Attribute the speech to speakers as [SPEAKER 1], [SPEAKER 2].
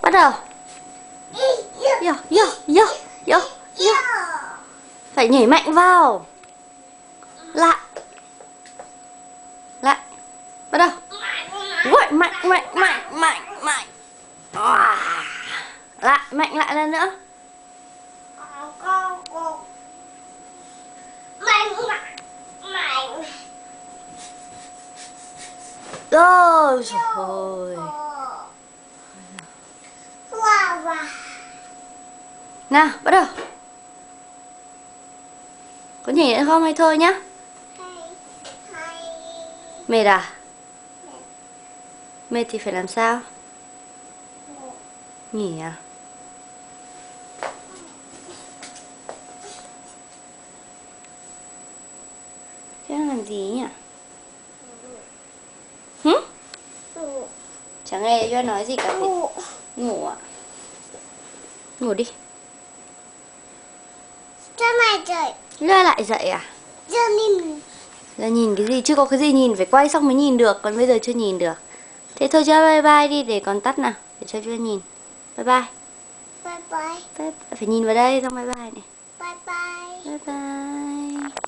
[SPEAKER 1] Bắt đầu. Vô, vô, vô, vô, vô. Phải nhảy mạnh vào. Lại. Lại. Bắt đầu. Gọi mạnh, mạnh, mạnh, mạnh, mạnh. Lại, mạnh lại lần nữa. Rồi rồi. Nào, bắt đầu. Có nhảy nữa không hay thôi nhá? Mệt à? Mệt thì phải làm sao? Nghỉ à? Thế đang làm gì nhỉ? Hử? Chẳng nghe cho nói gì cả. Ngủ à? Ngủ đi. Ra lại dậy à? Là nhìn cái gì? Chưa có cái gì nhìn, phải quay xong mới nhìn được. Còn bây giờ chưa nhìn được. Thế thôi cho bye bye đi, để con tắt nào. Để cho chưa nhìn. Bye bye.
[SPEAKER 2] Bye bye.
[SPEAKER 1] Phải nhìn vào đây xong bye bye này.
[SPEAKER 2] Bye bye.
[SPEAKER 1] Bye bye.